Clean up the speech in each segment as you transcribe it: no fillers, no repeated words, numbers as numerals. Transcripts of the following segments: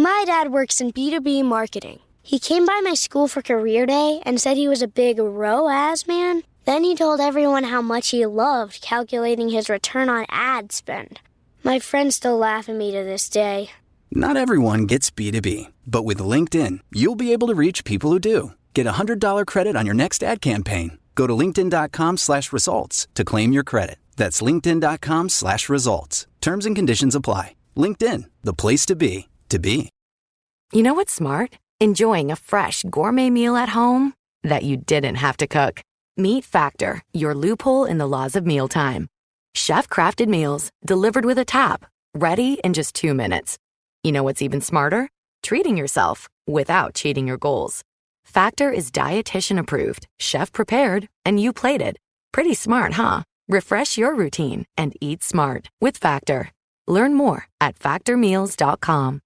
My dad works in B2B marketing. He came by my school for career day and said he was a big ROAS man. Then he told everyone how much he loved calculating his return on ad spend. My friends still laugh at me to this day. Not everyone gets B2B, but with LinkedIn, you'll be able to reach people who do. Get a $100 credit on your next ad campaign. Go to linkedin.com/results to claim your credit. That's linkedin.com/results. Terms and conditions apply. LinkedIn, the place to be, to be. You know what's smart? Enjoying a fresh gourmet meal at home that you didn't have to cook. Meet Factor, your loophole in the laws of mealtime. Chef-crafted meals delivered with a tap, ready in just 2 minutes. You know what's even smarter? Treating yourself without cheating your goals. Factor is dietitian approved, chef prepared, and you plated. Pretty smart, huh? Refresh your routine and eat smart with Factor. Learn more at factormeals.com.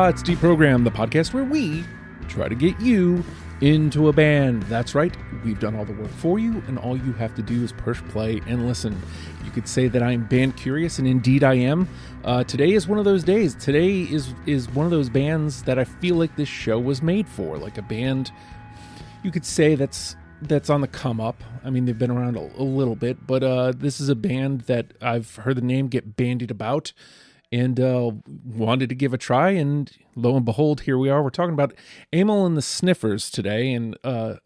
It's Deprogram, the podcast where we try to get you into a band. That's right, we've done all the work for you, and all you have to do is push play and listen. You could say that I'm band curious, and indeed I am. Today is one of those days. Today is one of those bands that I feel like this show was made for, like a band you could say that's on the come up. I mean, they've been around a little bit, but this is a band that I've heard the name get bandied about and wanted to give a try, and lo and behold, here we are. We're talking about Amyl and the Sniffers today, and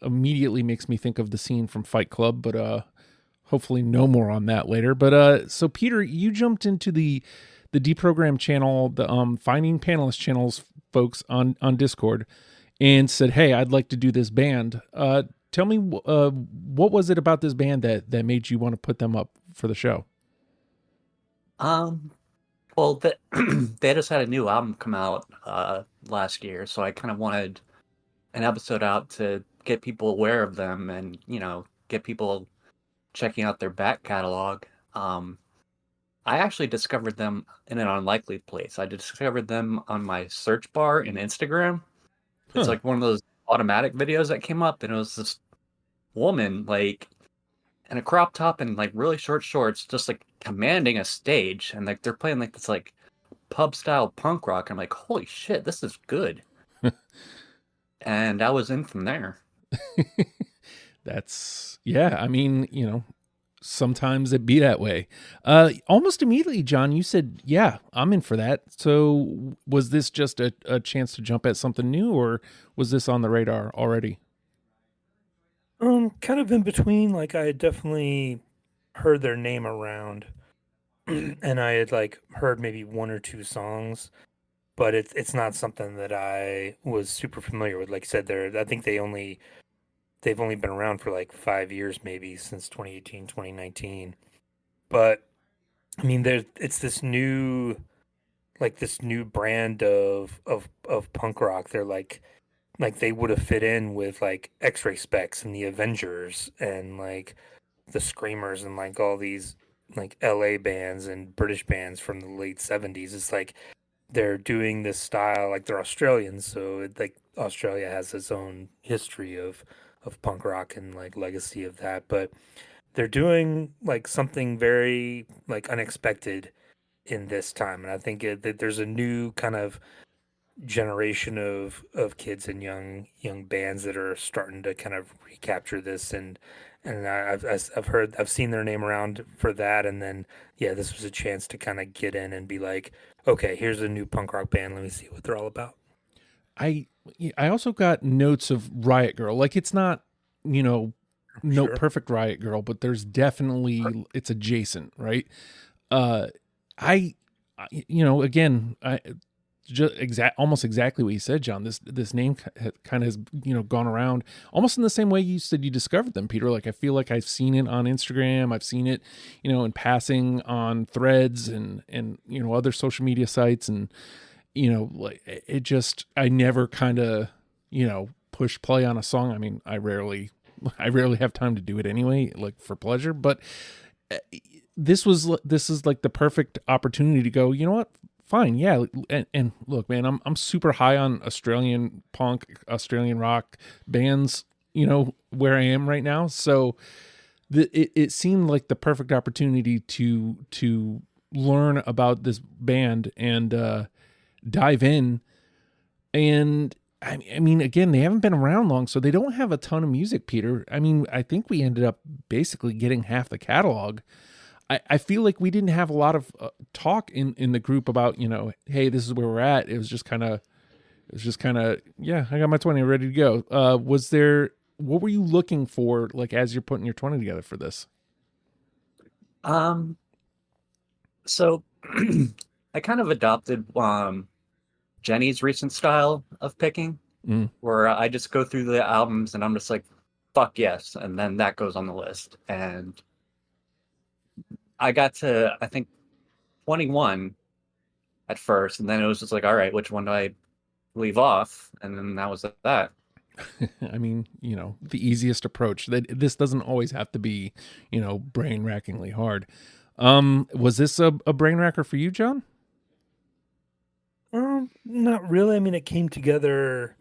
immediately makes me think of the scene from Fight Club, but hopefully no more on that later. But so Peter, you jumped into the Deprogram channel, the Finding Panelist channels folks on Discord, and said, hey, I'd like to do this band. Tell me, what was it about this band that made you want to put them up for the show? Well, they just had a new album come out last year, so I kind of wanted an episode out to get people aware of them and, get people checking out their back catalog. I actually discovered them in an unlikely place. I discovered them on my search bar in Instagram. It's like one of those automatic videos that came up, and it was this woman, like, in a crop top and like really short shorts, just like commanding a stage, and like they're playing like this like pub style punk rock. I'm like, holy shit, this is good. And I was in from there. I mean, sometimes it be that way. Almost immediately, John, you said, yeah, I'm in for that. So was this just a chance to jump at something new, or was this on the radar already? Kind of in between. Like, I had definitely heard their name around, and I had like heard maybe one or two songs, but it's not something that I was super familiar with. Like I said, I think they've only been around for like 5 years, maybe since 2018, 2019. But I mean, it's this new brand of punk rock. They're like they would have fit in with like X-Ray Specs and the Avengers and like the Screamers and like all these like LA bands and British bands from the late 70s. It's like they're doing this style, like they're Australians, so like Australia has its own history of punk rock and like legacy of that, but they're doing like something very like unexpected in this time. And I think that there's a new kind of generation of kids and young bands that are starting to kind of recapture this, and I've seen their name around for that, and then this was a chance to kind of get in and be like, okay, here's a new punk rock band, let me see what they're all about. I also got notes of Riot Girl. Like, it's not no perfect Riot Girl, but there's definitely it's adjacent, right? Again, just almost exactly what you said, John. This name kind of has, gone around almost in the same way you said you discovered them, Peter. Like, I feel like I've seen it on Instagram. I've seen it, in passing on Threads and other social media sites. And, like it just, I never kind of, push play on a song. I mean, I rarely have time to do it anyway, like for pleasure, but this is like the perfect opportunity to go, you know what? Fine. Yeah. And look, man, I'm super high on Australian punk, Australian rock bands, where I am right now. So it seemed like the perfect opportunity to learn about this band and dive in. And I mean, again, they haven't been around long, so they don't have a ton of music, Peter. I mean, I think we ended up basically getting half the catalog. I feel like we didn't have a lot of talk in the group about, hey, this is where we're at. It was just kind of, yeah, I got my 20 ready to go. What were you looking for, like, as you're putting your 20 together for this? So I kind of adopted Jenny's recent style of picking, where I just go through the albums and I'm just like, fuck yes, and then that goes on the list. And I got to, I think, 21 at first, and then it was just like, all right, which one do I leave off? And then that was that. I mean, the easiest approach. This doesn't always have to be, brain-rackingly hard. Was this a brain racker for you, John? Not really. I mean, it came together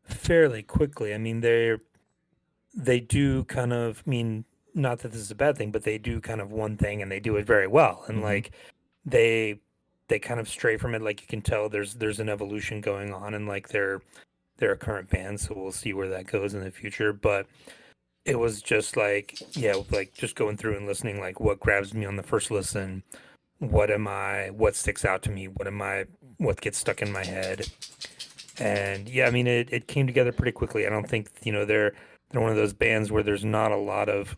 fairly quickly. I mean, they do kind of, I mean, not that this is a bad thing, but they do kind of one thing and they do it very well. And like they kind of stray from it. Like you can tell there's an evolution going on in like their current band. So we'll see where that goes in the future. But it was just like, yeah, like just going through and listening, like what grabs me on the first listen, what sticks out to me, what gets stuck in my head. And yeah, I mean, it came together pretty quickly. I don't think, they're one of those bands where there's not a lot of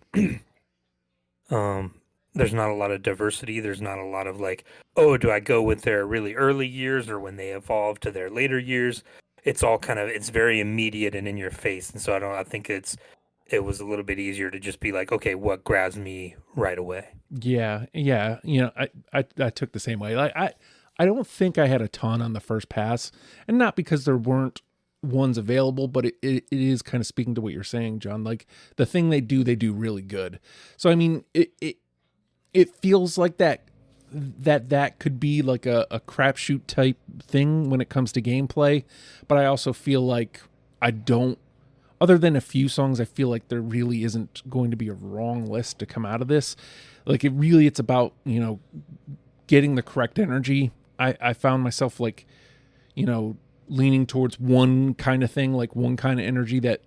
diversity. There's not a lot of like, oh, do I go with their really early years or when they evolve to their later years? It's all kind of, it's very immediate and in your face. And so I think it was a little bit easier to just be like, okay, what grabs me right away? Yeah. I took the same way. Like I don't think I had a ton on the first pass, and not because there weren't ones available, but it is kind of speaking to what you're saying, John. Like the thing they do really good. So I mean, it feels like that could be like a crapshoot type thing when it comes to gameplay, but I also feel like other than a few songs, I feel like there really isn't going to be a wrong list to come out of this. Like it's about, getting the correct energy. I found myself like, leaning towards one kind of thing, like one kind of energy that,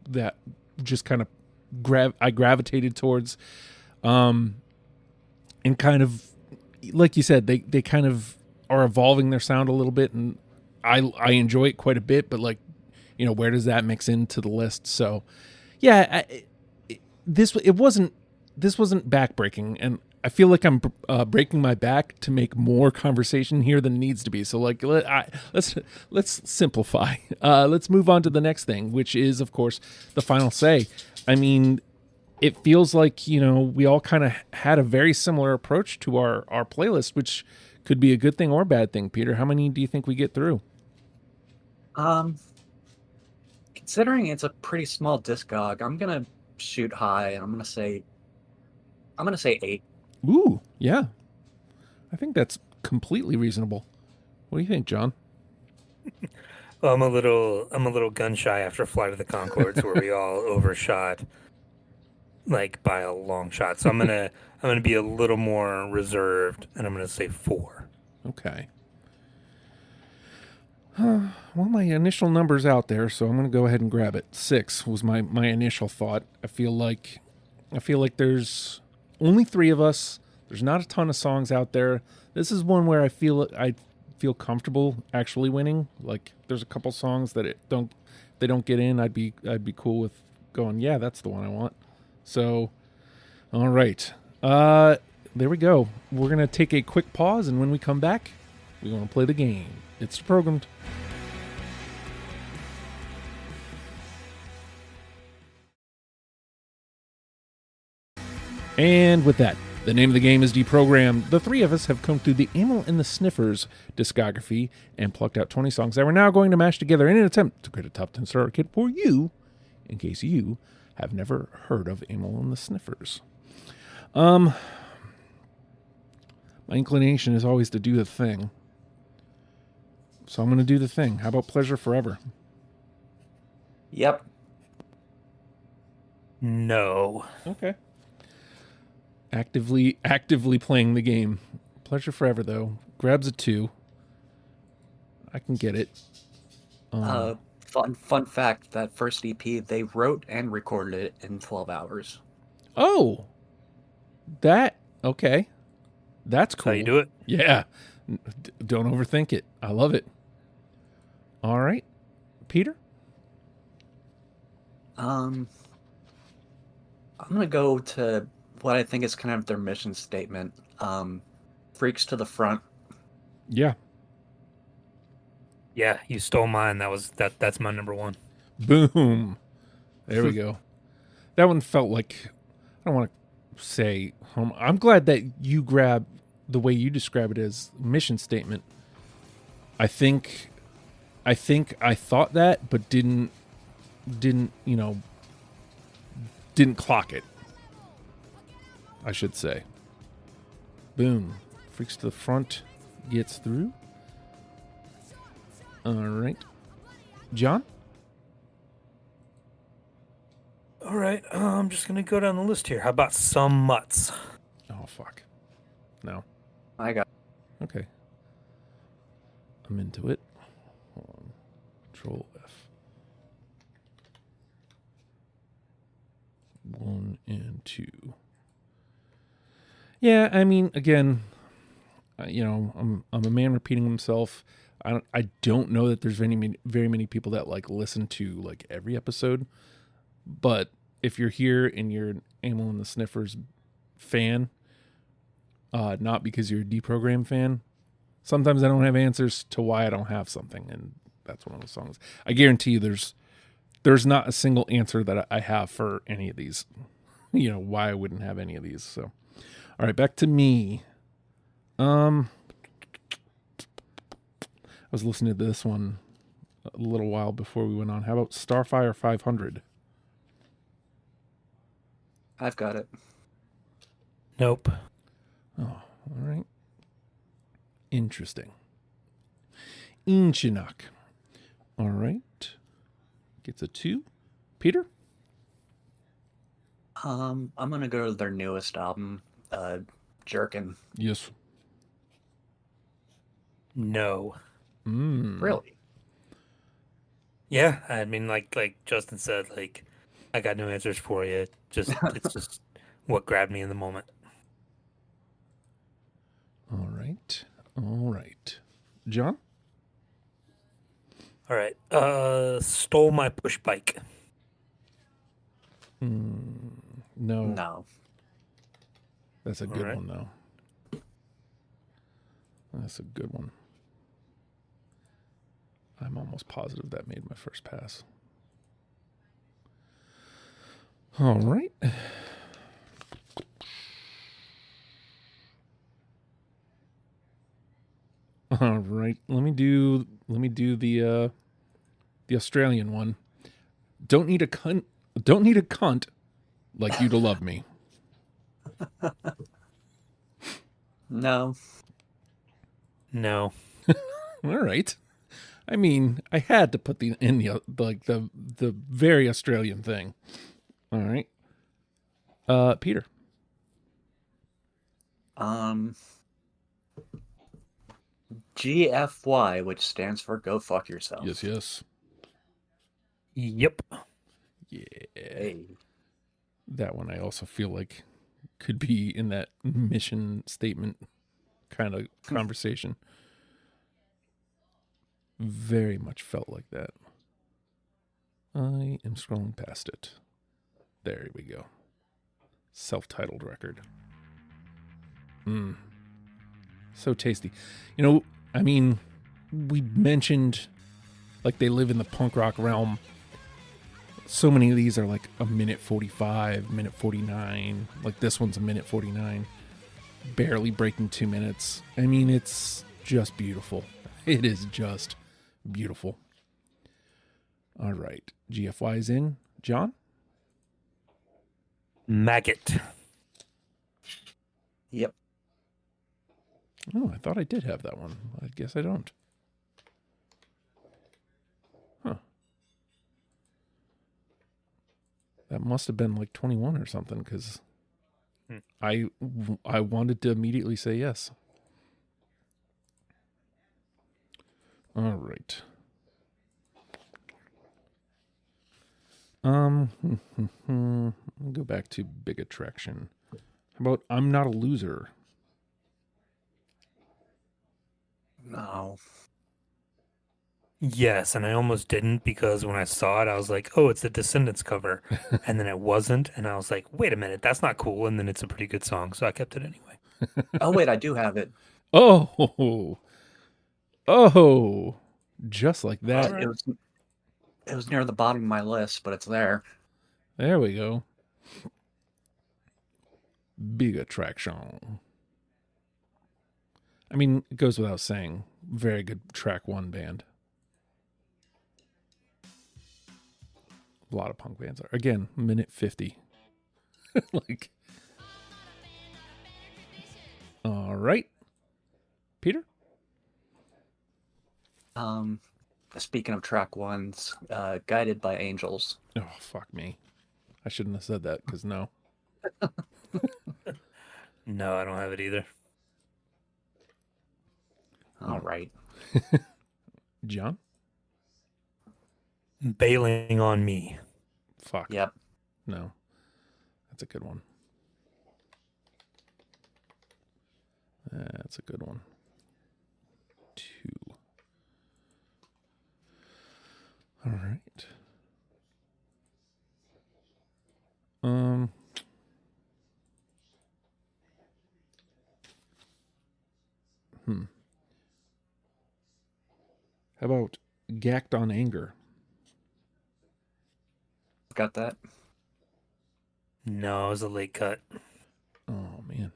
that just kind of I gravitated towards. And kind of, like you said, they kind of are evolving their sound a little bit, and I enjoy it quite a bit, but like, where does that mix into the list? So yeah, this wasn't backbreaking, and I feel like I'm breaking my back to make more conversation here than needs to be. So like, let's simplify. Let's move on to the next thing, which is, of course, the final say. I mean, it feels like, we all kind of had a very similar approach to our playlist, which could be a good thing or a bad thing. Peter, how many do you think we get through? Considering it's a pretty small discog, I'm gonna shoot high, and I'm gonna say 8. Ooh, yeah. I think that's completely reasonable. What do you think, John? Well, I'm a little gun shy after Flight of the Conchords, where we all overshot, like by a long shot. So I'm gonna be a little more reserved, and I'm gonna say 4. Okay. Well, my initial number's out there, so I'm gonna go ahead and grab it. 6 was my initial thought. I feel like there's only 3 of us. There's not a ton of songs out there. This is one where I feel comfortable actually winning. Like there's a couple songs that don't get in. I'd be cool with going, yeah, that's the one I want. So, all right. There we go. We're going to take a quick pause, and when we come back, We're going to play the game. It's programmed. And with that, the name of the game is Deprogrammed. The three of us have come through the Amyl and the Sniffers discography and plucked out 20 songs that we're now going to mash together in an attempt to create a top 10 starter kit for you, in case you have never heard of Amyl and the Sniffers. My inclination is always to do the thing. So I'm going to do the thing. How about Pleasure Forever? Yep. No. Okay. Actively playing the game. Pleasure Forever, though. Grabs a 2. I can get it. Fun fact, that first EP, they wrote and recorded it in 12 hours. Oh! Okay. That's cool. How you do it? Yeah. Don't overthink it. I love it. All right. Peter? I'm going to go to what I think is kind of their mission statement. Freaks to the front. Yeah. Yeah, you stole mine. That's my number one. Boom. There we go. That one felt like, I don't want to say home. I'm glad that you grabbed the way you describe it as mission statement. I think I thought that, but didn't clock it, I should say. Boom. Freaks to the front gets through. All right. John? All right, I'm just going to go down the list here. How about Some Mutts? Oh, fuck. No. I got Okay. I'm into it. Hold on. Control F. 1 and 2. Yeah, I mean, again, I'm a man repeating himself. I don't know that there's very many people that like listen to like every episode, but if you're here and you're an Amyl and the Sniffers fan, not because you're a Deprogram fan, sometimes I don't have answers to why I don't have something, and that's one of the songs. I guarantee you there's not a single answer that I have for any of these, why I wouldn't have any of these. So, all right, back to me. I was listening to this one a little while before we went on. How about Starfire 500? I've got it. Nope. Oh, all right. Interesting. Inchinok. All right. Gets a 2. Peter? I'm gonna go to their newest album, Jerkin. Yes. No. Really? Yeah, I mean, like Justin said, like, I got no answers for you. It's just what grabbed me in the moment. All right. John? All right. Stole My Push Bike. No. No. That's a good right. one, though. That's a good one. I'm almost positive that made my first pass. All right. All right. Let me do the Australian one. Don't need a cunt like you to love me. No. No. All right. I mean, I had to put the very Australian thing. All right. Peter. GFY, which stands for Go Fuck Yourself. Yes. Yep. Yeah. Hey. That one I also feel like could be in that mission statement kind of conversation. Very much felt like that. I am scrolling past it. There we go. Self-titled record. So tasty. I mean, we mentioned like they live in the punk rock realm. So many of these are like a minute 45, minute 49. Like this one's a minute 49. Barely breaking 2 minutes. I mean, it's just beautiful. It is just beautiful. All right. GFY's in. John? Maggot. Yep. Oh, I thought I did have that one. I guess I don't. Huh. That must have been like 21 or something, because I wanted to immediately say yes. All right. I'll go back to Big Attraction. How about I'm Not a Loser? No. Yes, and I almost didn't because when I saw it, I was like, oh, it's a Descendants cover. And then it wasn't. And I was like, wait a minute, that's not cool. And then it's a pretty good song. So I kept it anyway. Oh, wait, I do have it. Oh, just like that. All right. It was near the bottom of my list, but it's there. There we go. Big Attraction. I mean, it goes without saying, very good track one band. A lot of punk bands are. Again, minute 50. Like, all right. Peter? Speaking of track ones, Guided by Angels. Oh, fuck me. I shouldn't have said that, because no. No, I don't have it either. All right. John? Bailing on Me. Fuck. Yep. No. That's a good one. That's a good one. 2. All right. How about Gacked on Anger? Got that? No, it was a late cut. Oh, man.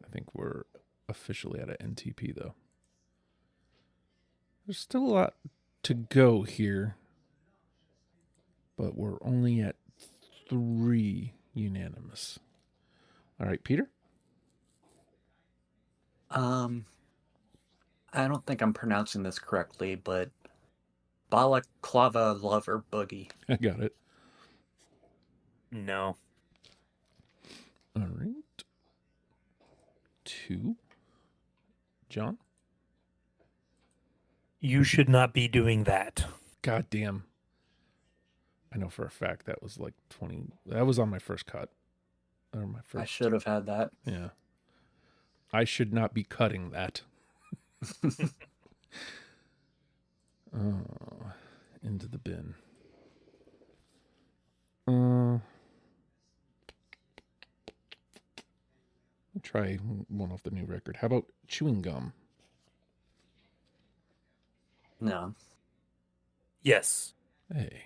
I think we're officially at an NTP, though. There's still a lot to go here, but we're only at 3 unanimous. All right, Peter? I don't think I'm pronouncing this correctly, but Balaclava Lover Boogie. I got it. No. All right. 2. John? You Should Not Be Doing That. God damn. I know for a fact that was like 20. That was on my first cut. Or my first. I should have had that. Yeah. I should not be cutting that. Oh, into the bin. I'll try one off the new record. How about Chewing Gum? No. Yes. Hey.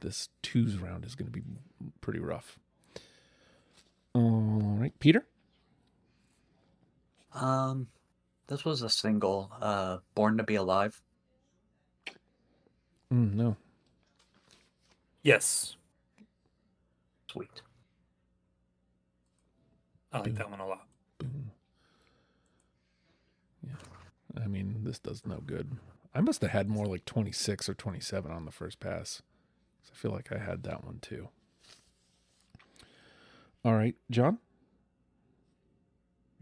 This 2's round is going to be pretty rough. All right, Peter? This was a single, Born to Be Alive. No. Yes. Sweet. I like that one a lot. Boom. Yeah. I mean, this does no good. I must have had more like 26 or 27 on the first pass. I feel like I had that one too. All right, John?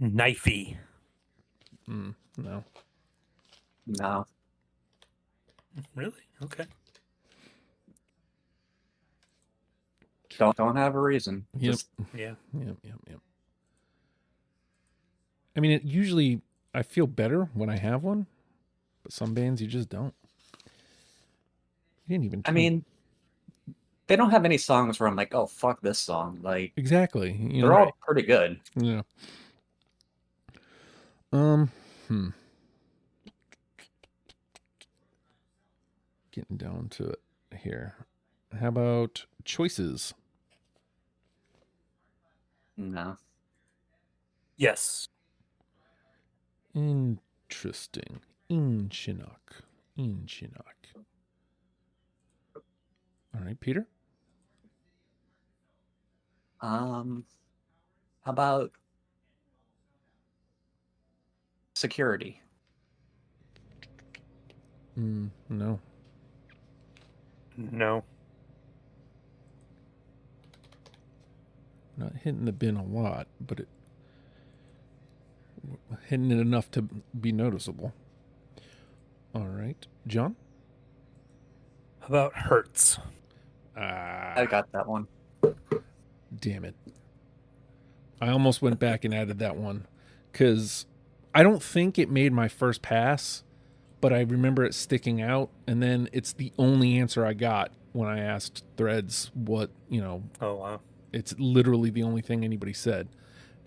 Knifey. No. No. Really? Okay. Don't have a reason. Yep. Just Yeah. Yep. I mean, usually I feel better when I have one, but some bands you just don't. You didn't even. I mean, They don't have any songs where I'm like, oh, fuck this song. Like, Exactly. You they're know. all pretty good. Yeah. Getting down to it here. How about choices? No. Yes. Interesting. Inchinnock. All right, Peter? How about security? No. No. Not hitting the bin a lot, but hitting it enough to be noticeable. All right. John? How about Hertz? I got that one. Damn it. I almost went back and added that one because I don't think it made my first pass, but I remember it sticking out, and then it's the only answer I got when I asked Threads what, Oh, wow. it's literally the only thing anybody said.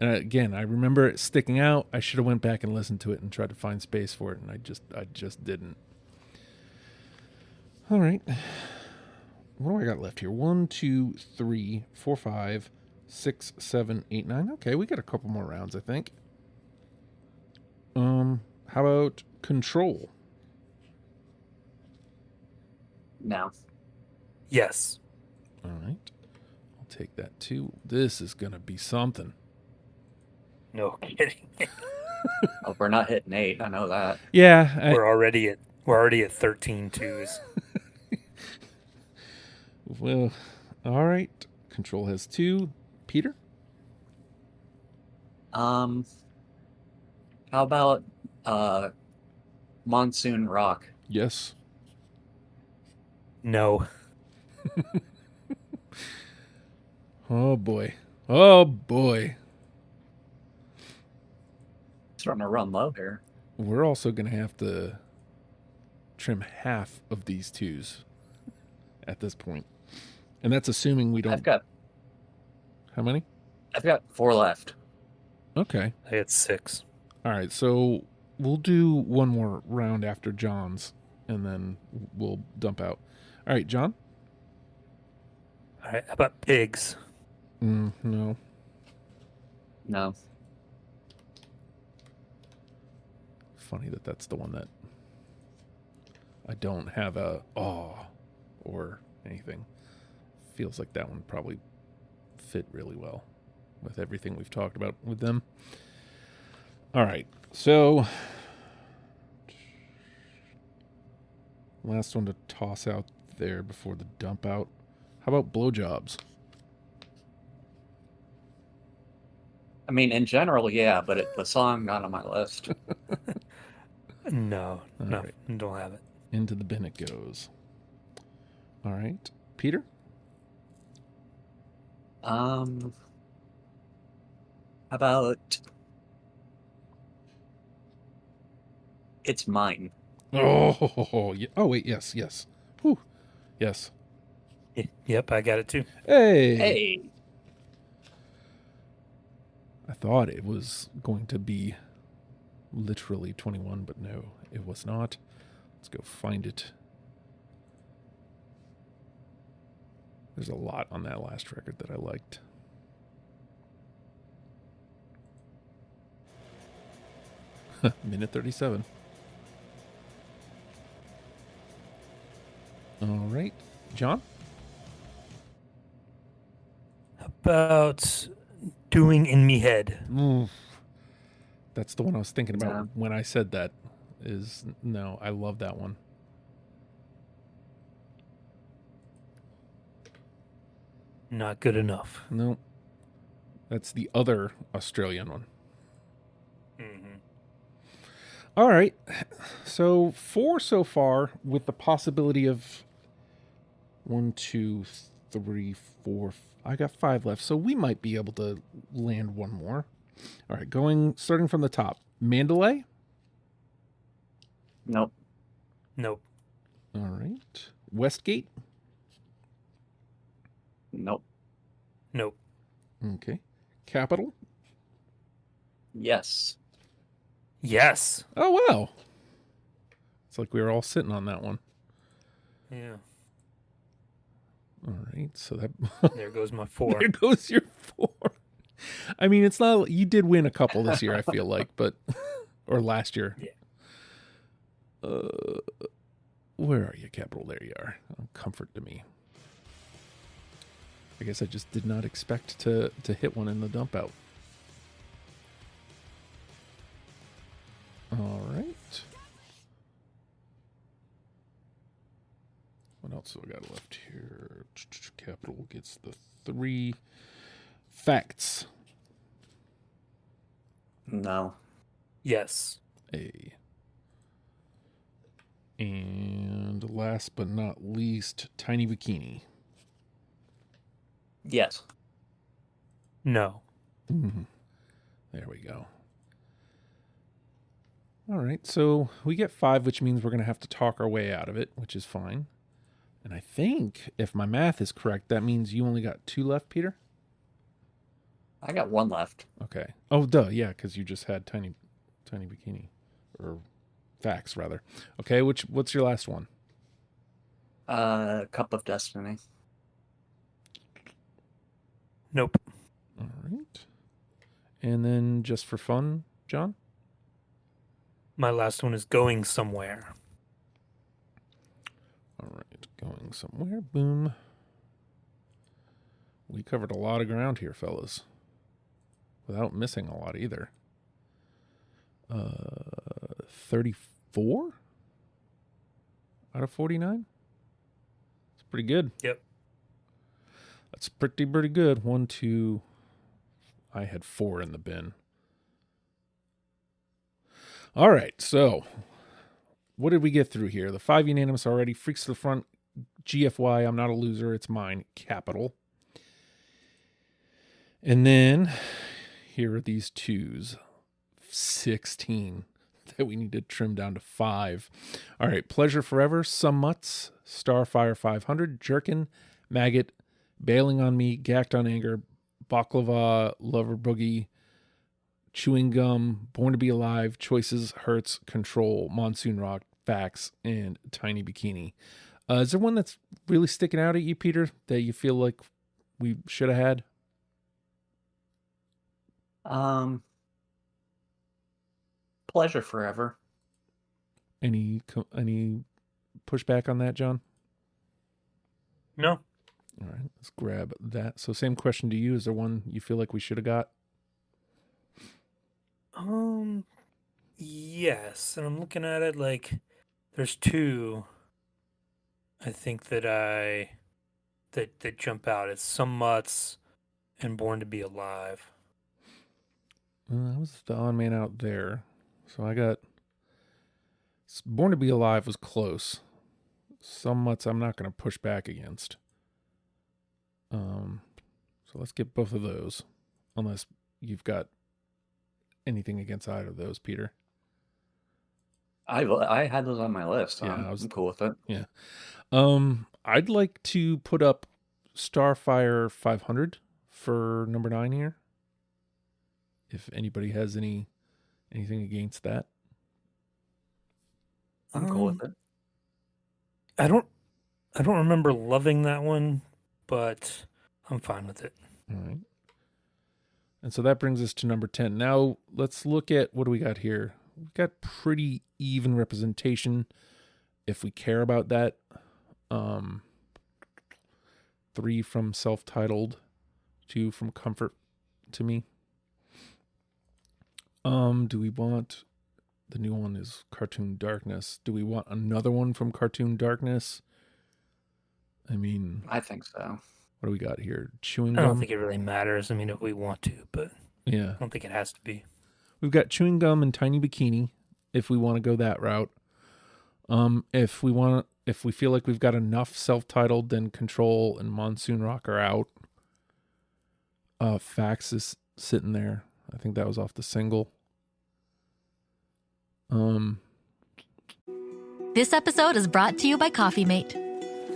And again, I remember it sticking out. I should have went back and listened to it and tried to find space for it, and I just didn't. All right. What do I got left here? 1, 2, 3, 4, 5, 6, 7, 8, 9. Okay, we got a couple more rounds, I think. How about control? No. Yes. All right. I'll take that too. This is going to be something. No kidding. Oh, we're not hitting 8. I know that. Yeah. We're already at 13 twos. Well, all right. Control has 2. Peter? How about Monsoon Rock? Yes. No. Oh boy. Starting to run low here. We're also going to have to trim half of these 2s at this point. And that's assuming we don't... How many? I've got 4 left. Okay. I had 6. All right, so we'll do one more round after John's, and then we'll dump out. All right, John? All right. How about pigs? No. No. Funny that that's the one that I don't have a or anything. Feels like that one probably fit really well with everything we've talked about with them. All right, so last one to toss out there before the dump out. How about blowjobs? I mean, in general, yeah, but the song not on my list. No. All No. right. Don't have it. Into the bin it goes. All right, Peter? How about It's Mine? Oh, yeah. Oh, wait, yes. Whew. Yes. Yep, I got it too. Hey. I thought it was going to be literally 21, but no, it was not. Let's go find it. There's a lot on that last record that I liked. Minute 37. All right. John? About Doing in Me Head. Oof. That's the one I was thinking about Yeah. when I said that. I love that one. Not good enough. No. That's the other Australian one. Mm-hmm. All right. So 4 so far, with the possibility of 1, 2, 3, 4. I got 5 left, so we might be able to land one more. All right, starting from the top. Mandalay? Nope. Nope. All right. Westgate? Nope. Nope. Okay. Capital? Yes. Yes. Oh, wow. It's like we were all sitting on that one. Yeah. All right. So that There goes my 4. there goes your 4. I mean, it's not, you did win a couple this year, I feel like, but, or last year. Yeah. Where are you, Capital? There you are. Oh, comfort to me. I guess I just did not expect to hit one in the dump out. All right. What else do I got left here? Capital gets the 3 facts. No. Yes. A. And last but not least, Tiny Bikini. Yes. No. Mm-hmm. There we go. All right, so we get 5, which means we're going to have to talk our way out of it, which is fine. And I think, if my math is correct, that means you only got 2 left, Peter? I got 1 left. Okay. Oh, duh, yeah, because you just had Tiny Bikini. Or facts, rather. Okay, what's your last one? Cup of Destiny. Nope. All right. And then, just for fun, John? My last one is Going Somewhere. All right, going somewhere. Boom. We covered a lot of ground here, fellas. Without missing a lot either. 34 out of 49? That's pretty good. Yep. That's pretty good. 1, 2. I had 4 in the bin. All right, so what did we get through here? The 5 unanimous already. Freaks to the front. GFY, I'm not a loser. It's mine. Capital. And then here are these 2s. 16 that we need to trim down to 5. All right. Pleasure Forever. Some Mutts. Starfire 500. Jerkin. Maggot. Bailing on Me. Gacked on Anger. Baklava. Lover Boogie. Chewing Gum, Born to Be Alive, Choices, Hurts, Control, Monsoon Rock, Facts, and Tiny Bikini. Is there one that's really sticking out at you, Peter, that you feel like we should have had? Pleasure Forever. Any pushback on that, John? No. All right, let's grab that. So same question to you. Is there one you feel like we should have got? Yes, and I'm looking at it like there's 2 I think that jump out. It's Some Mutts and Born to Be Alive. I was the odd man out there. So I got Born to Be Alive was close. Some Mutts I'm not going to push back against. So let's get both of those, unless you've got anything against either of those, Peter. I had those on my list. Yeah, I'm cool with it. Yeah. I'd like to put up Starfire 500 for number 9 here. If anybody has anything against that. I'm cool with it. I don't remember loving that one, but I'm fine with it. All right. And so that brings us to number 10. Now let's look at what do we got here. We've got pretty even representation if we care about that. 3 from self-titled, 2 from Comfort to me. Do we want, the new one is Cartoon Darkness. Do we want another one from Cartoon Darkness? I mean, I think so. What do we got here? Chewing I Gum? don't think it really matters. I mean, if we want to, but Yeah. I don't think it has to be. We've got Chewing Gum and Tiny Bikini, if we want to go that route. If we feel like we've got enough self-titled, then Control and Monsoon Rock are out. Facts is sitting there. I think that was off the single. This episode is brought to you by Coffee Mate.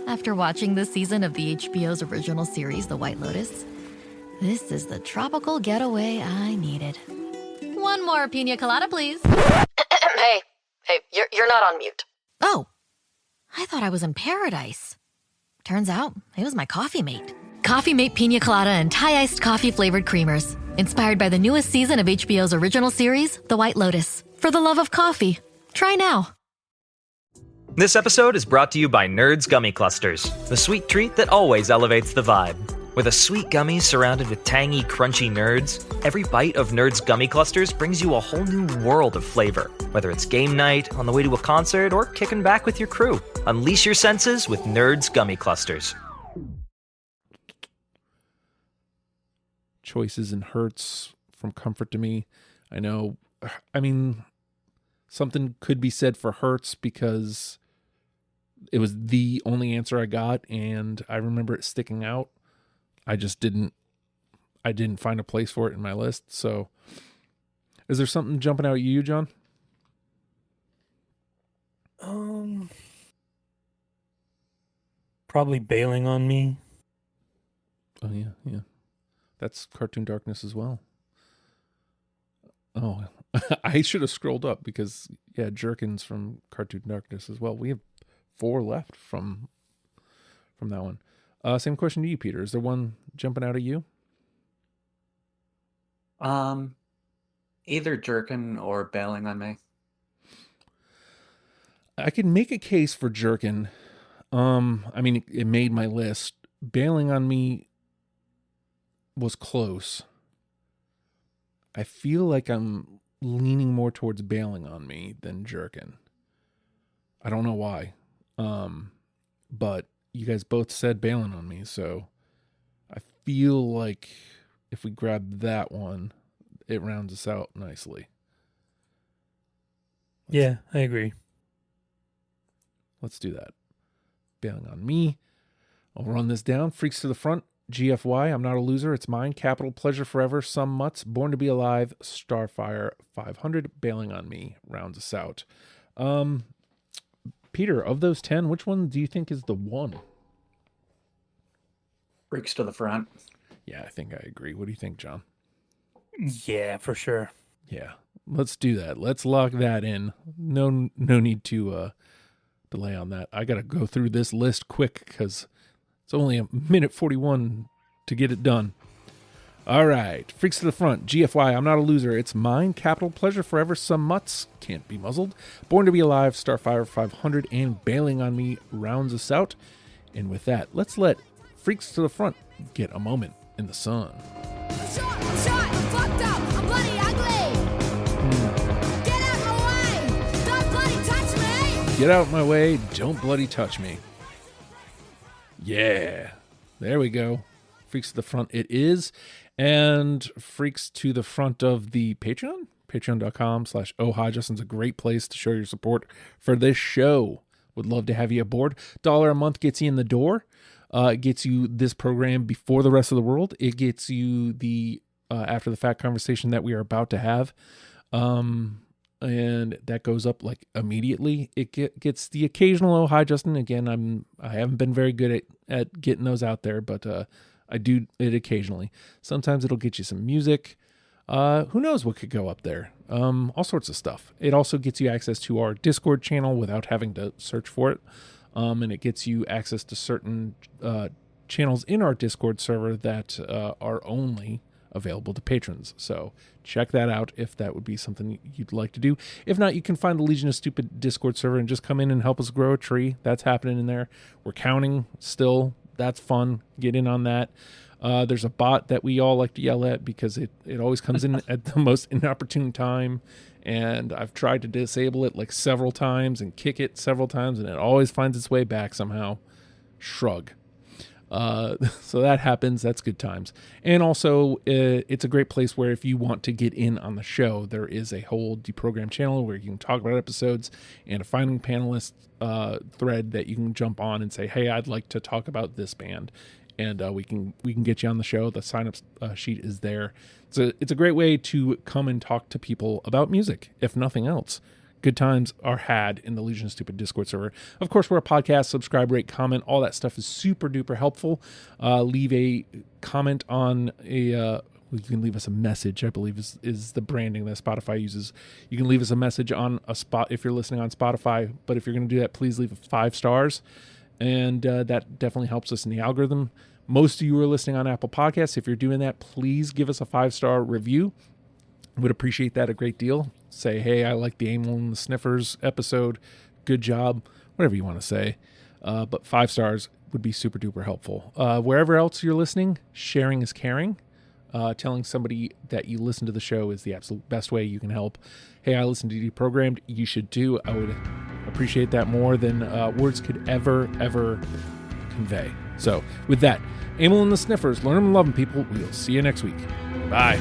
After watching this season of the HBO's original series, The White Lotus, this is the tropical getaway I needed. One more pina colada, please. Hey, you're not on mute. Oh, I thought I was in paradise. Turns out it was my coffee mate. Coffee Mate Pina Colada and Thai iced coffee flavored creamers. Inspired by the newest season of HBO's original series, The White Lotus. For the love of coffee. Try now. This episode is brought to you by Nerds Gummy Clusters, the sweet treat that always elevates the vibe. With a sweet gummy surrounded with tangy, crunchy nerds, every bite of Nerds Gummy Clusters brings you a whole new world of flavor. Whether it's game night, on the way to a concert, or kicking back with your crew. Unleash your senses with Nerds Gummy Clusters. Choices and hurts from comfort to me. I know, something could be said for hurts because it was the only answer I got, and I remember it sticking out. I didn't find a place for it in my list. So is there something jumping out at you, John? Probably Bailing on Me. Oh yeah. That's Cartoon Darkness as well. Oh, I should have scrolled up because Jerkins from Cartoon Darkness as well. We have 4 left from that one. Same question to you, Peter. Is there one jumping out at you? Either Jerkin or Bailing on Me. I can make a case for Jerkin. It made my list. Bailing on Me was close. I feel like I'm leaning more towards Bailing on Me than Jerkin. I don't know why. But you guys both said Bailing on Me, so I feel like if we grab that one, it rounds us out nicely. Yeah, I agree. Let's do that. Bailing on Me. I'll run this down. Freaks to the Front. GFY, I'm Not a Loser, It's Mine. Capital, Pleasure Forever, Some Mutts, Born to Be Alive, Starfire, 500, Bailing on Me rounds us out. Peter, of those 10, which one do you think is the one? Freaks to the Front. Yeah, I think I agree. What do you think, John? Yeah, for sure. Yeah, let's do that. Let's lock that in. No need to delay on that. I got to go through this list quick because it's only a minute 41 to get it done. All right. Freaks to the Front. GFY, I'm Not a Loser, It's Mine. Capital, Pleasure Forever, Some Mutts, Can't Be Muzzled. Born to Be Alive, Starfire, 500, and Bailing on Me rounds us out. And with that, let's let Freaks to the Front get a moment in the sun. I'm fucked up, I'm bloody ugly. Get out my way, don't bloody touch me. Get out my way, don't bloody touch me. Yeah, there we go. Freaks to the Front it is. And Freaks to the Front of the Patreon, patreon.com/ohhi. Justin's a great place to show your support for this show. Would love to have you aboard. $1 a month gets you in the door. It gets you this program before the rest of the world. It gets you the after the fact conversation that we are about to have. And that goes up like immediately. It gets the occasional "Oh hi Justin." Again, I haven't been very good at getting those out there, but I do it occasionally. Sometimes it'll get you some music. Who knows what could go up there? All sorts of stuff. It also gets you access to our Discord channel without having to search for it. And it gets you access to certain channels in our Discord server that are only available to patrons. So check that out if that would be something you'd like to do. If not, you can find the Legion of Stupid Discord server and just come in and help us grow a tree. That's happening in there. We're counting still. That's fun. Get in on that. There's a bot that we all like to yell at because it always comes in at the most inopportune time. And I've tried to disable it like several times and kick it several times, and it always finds its way back somehow. Shrug. So that happens. That's good times. And also, it's a great place where if you want to get in on the show, there is a whole deprogram channel where you can talk about episodes and a finding panelists thread that you can jump on and say, hey, I'd like to talk about this band. And we can get you on the show. The sign-up sheet is there. It's a great way to come and talk to people about music, if nothing else. good times are had in the Legion of Stupid Discord server. Of course, we're a podcast. Subscribe, rate, comment. All that stuff is super duper helpful. Leave a comment on a... you can leave us a message, I believe is the branding that Spotify uses. You can leave us a message on a spot if you're listening on Spotify. But if you're going to do that, please leave 5 stars. And that definitely helps us in the algorithm. Most of you are listening on Apple Podcasts. If you're doing that, please give us a 5-star review. Would appreciate that a great deal. Say, hey, I like the Amyl and the Sniffers episode. Good job. Whatever you want to say. But 5 stars would be super duper helpful. Wherever else you're listening, sharing is caring. Telling somebody that you listen to the show is the absolute best way you can help. Hey, I listen to Deprogrammed. You should too. I would appreciate that more than words could ever convey. So with that, Amyl and the Sniffers, learn them and love them, people. We'll see you next week. Bye.